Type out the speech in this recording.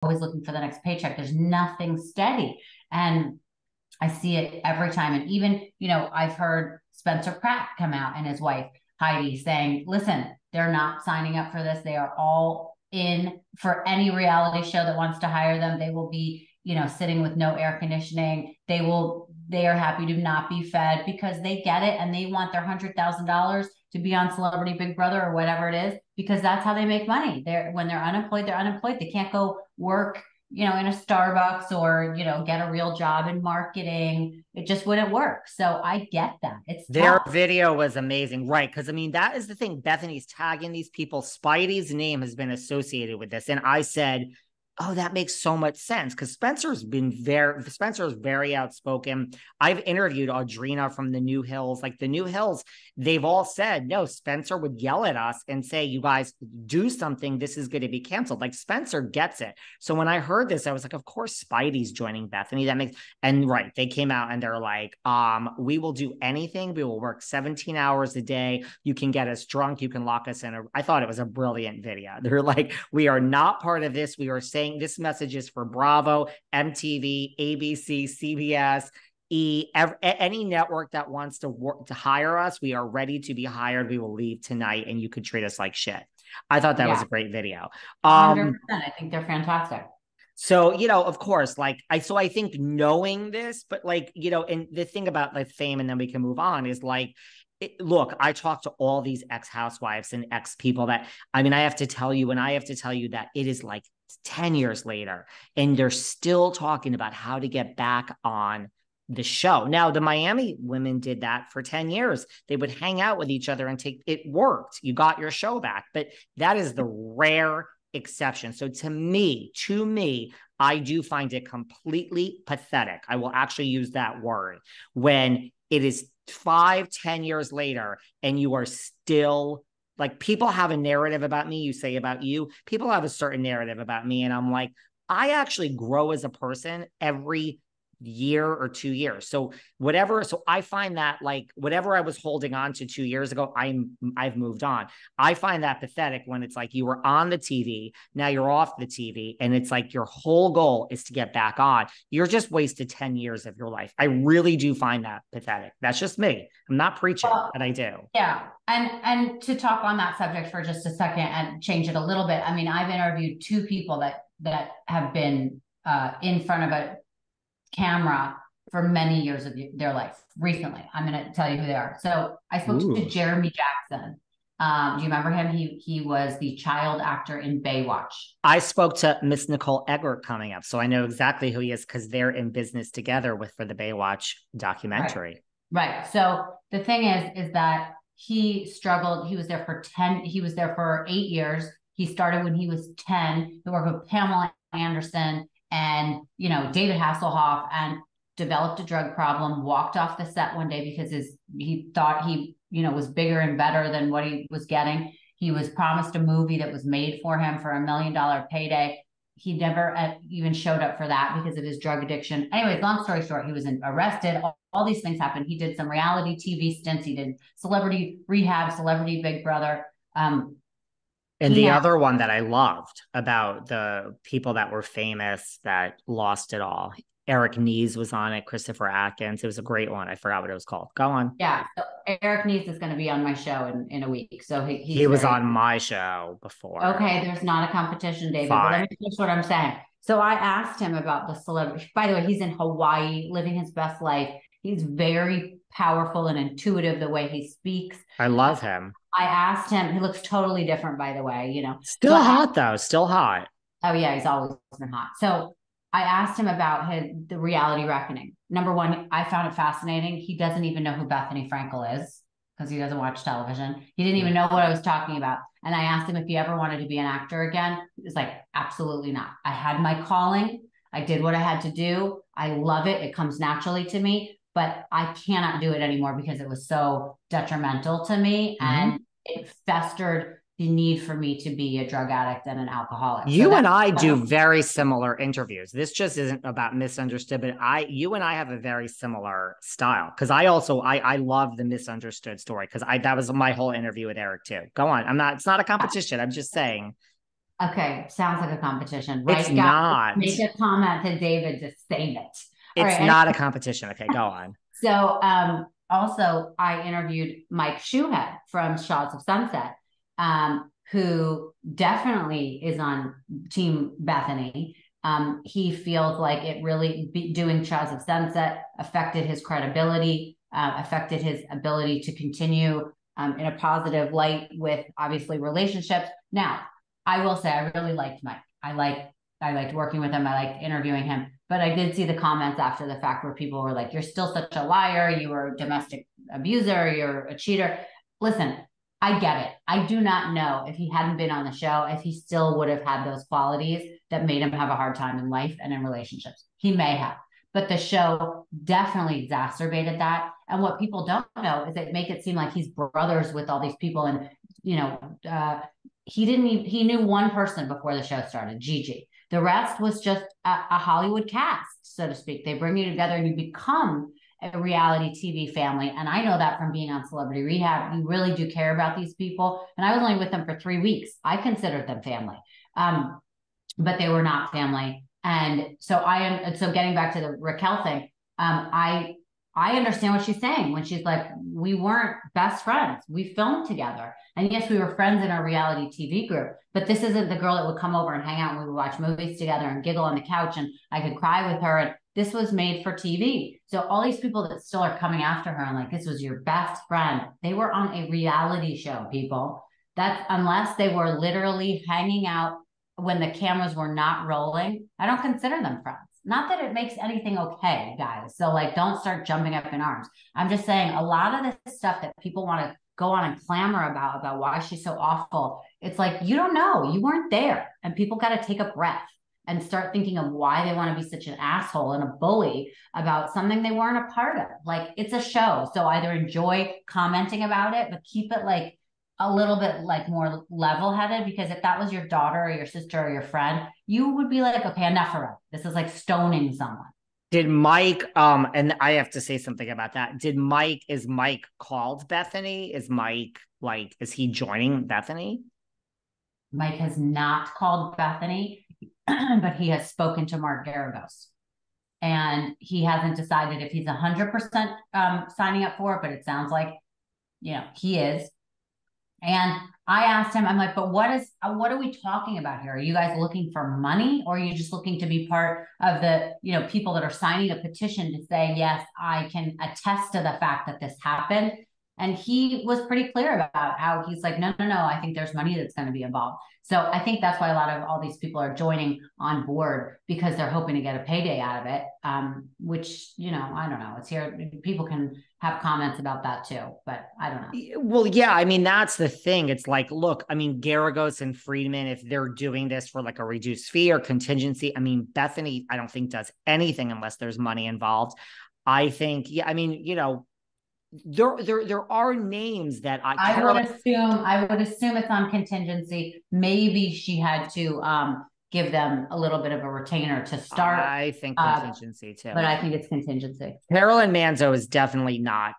always looking for the next paycheck. There's nothing steady. And I see it every time. And even, I've heard Spencer Pratt come out and his wife, Heidi, saying, listen, they're not signing up for this. They are all in for any reality show that wants to hire them. They will be, sitting with no air conditioning. They are happy to not be fed because they get it and they want their $100,000 to be on Celebrity Big Brother or whatever it is, because that's how they make money. When they're unemployed, they're unemployed. They can't go work, in a Starbucks or, get a real job in marketing. It just wouldn't work. So I get that. It's Their tough. video was amazing, right? Because I mean, that is the thing. Bethenny's tagging these people. Spidey's name has been associated with this. And I said, oh, that makes so much sense because Spencer's very outspoken. I've interviewed Audrina from the New Hills. Like the New Hills, they've all said, no, Spencer would yell at us and say, you guys do something. This is going to be canceled. Like Spencer gets it. So when I heard this, I was like, of course, Spidey's joining Bethenny. And right, they came out and they're like, we will do anything. We will work 17 hours a day. You can get us drunk. You can lock us in. I thought it was a brilliant video. They're like, we are not part of this. We are saying this message is for Bravo, MTV, ABC, CBS, any network that wants to hire us. We are ready to be hired. We will leave tonight and you could treat us like shit. I thought that was Yeah, a great video. 100%. I think they're fantastic. So, of course, I think knowing this, but and the thing about like fame, and then we can move on, is like, look, I talk to all these ex-housewives and ex-people that, I mean, I have to tell you that it is like 10 years later, and they're still talking about how to get back on the show. Now, the Miami women did that for 10 years. They would hang out with each other and it worked. You got your show back, but that is the rare exception. So to me, I do find it completely pathetic. I will actually use that word when it is 5-10 years later and you are still like, people have a narrative about me. You say about you, people have a certain narrative about me. And I'm like, I actually grow as a person every year or 2 years. So I find that like whatever I was holding on to 2 years ago, I've moved on. I find that pathetic when it's like you were on the TV, now you're off the TV, and it's like your whole goal is to get back on. You're just wasted 10 years of your life. I really do find that pathetic. That's just me. I'm not preaching, Well, but I do. yeah. And to talk on that subject for just a second and change it a little bit. I mean, I've interviewed two people that have been in front of a camera for many years of their life. Recently, I'm going to tell you who they are. So I spoke to Ooh. Jeremy Jackson. Do you remember him? He was the child actor in Baywatch. I spoke to Miss Nicole Eggert coming up, so I know exactly who he is because they're in business together for the Baywatch Right. documentary. Right. So the thing is that he struggled. He was there for 8 years. He started when he was 10. He worked with Pamela Anderson and, David Hasselhoff, and developed a drug problem, walked off the set one day because he thought he, was bigger and better than what he was getting. He was promised a movie that was made for him for $1 million payday. He never even showed up for that because of his drug addiction. Anyways, long story short, he was arrested. All these things happened. He did some reality TV stints. He did Celebrity Rehab, Celebrity Big Brother. And the other one that I loved about the people that were famous that lost it all, Eric Nees was on it, Christopher Atkins. It was a great one. I forgot what it was called. Go on. Yeah. So Eric Nees is going to be on my show in a week. So He he's was very on my show before. okay. There's not a competition, David, but let Fine. me finish what I'm saying. So I asked him about the celebrity. By the way, he's in Hawaii, living his best life. He's very powerful and intuitive the way he speaks. I love him. I asked him, he looks totally different, by the way. So Still hot though. Still hot. oh yeah, he's always been hot. So I asked him about the reality reckoning. Number one, I found it fascinating. He doesn't even know who Bethenny Frankel is because he doesn't watch television. He didn't even know what I was talking about. And I asked him if he ever wanted to be an actor again. He was like, absolutely not. I had my calling. I did what I had to do. I love it. It comes naturally to me, but I cannot do it anymore because it was so detrimental to me. Mm-hmm. And it festered the need for me to be a drug addict and an alcoholic. So You and I do very similar interviews. This just isn't about misunderstood, but you and I have a very similar style. Cause I love the misunderstood story. Cause that was my whole interview with Eric too. Go on. It's not a competition. I'm just saying. Okay, sounds like a competition, right, It's guys? not. Make a comment to David to save it. All It's right. not a competition. Okay, go on. So also I interviewed Mike Shuhead from Shaws of Sunset, who definitely is on Team Bethenny. He feels like it really doing Shaws of Sunset affected his credibility, affected his ability to continue in a positive light with obviously relationships. Now, I will say I really liked Mike. I liked working with him. I liked interviewing him. But I did see the comments after the fact where people were like, "You're still such a liar. You were a domestic abuser. You're a cheater." Listen, I get it. I do not know if he hadn't been on the show, if he still would have had those qualities that made him have a hard time in life and in relationships. He may have. But the show definitely exacerbated that. And what people don't know is they make it seem like he's brothers with all these people. And, you know, he knew one person before the show started, Gigi. The rest was just a Hollywood cast, so to speak. They bring you together and you become a reality TV family. And I know that from being on Celebrity Rehab. You really do care about these people. And I was only with them for 3 weeks. I considered them family, but they were not family. And so so getting back to the Raquel thing, I understand what she's saying when she's like, we weren't best friends. We filmed together. And yes, we were friends in our reality TV group, but this isn't the girl that would come over and hang out and we would watch movies together and giggle on the couch and I could cry with her. And this was made for TV. So all these people that still are coming after her and like, this was your best friend. They were on a reality show, people. That's unless they were literally hanging out when the cameras were not rolling, I don't consider them friends. Not that it makes anything okay, guys. So like, don't start jumping up in arms. I'm just saying a lot of this stuff that people want to go on and clamor about why she's so awful. It's like, you don't know, you weren't there. And people got to take a breath and start thinking of why they want to be such an asshole and a bully about something they weren't a part of. Like, it's a show. So either enjoy commenting about it, but keep it like a little bit like more level-headed, because if that was your daughter or your sister or your friend, you would be like, okay, enough of it. This is like stoning someone. Did Mike, and I have to say something about that. Is Mike called Bethenny? Is Mike like, is he joining Bethenny? Mike has not called Bethenny, but he has spoken to Mark Garagos. And he hasn't decided if he's 100% signing up for it, but it sounds like, he is. And I asked him, I'm like, but what are we talking about here? Are you guys looking for money, or are you just looking to be part of the, people that are signing a petition to say, yes, I can attest to the fact that this happened? And he was pretty clear about how he's like, no, I think there's money that's going to be involved. So I think that's why a lot of all these people are joining on board, because they're hoping to get a payday out of it. Which, I don't know. It's here. People can have comments about that too, but I don't know. Well, yeah, I mean, that's the thing. It's like, look, I mean, Garagos and Friedman, if they're doing this for like a reduced fee or contingency, I mean, Bethenny, I don't think does anything unless there's money involved. I think, yeah, I mean, there are names that I would assume it's on contingency. Maybe she had to give them a little bit of a retainer to start. I think contingency too. But I think it's contingency. Carolyn Manzo is definitely not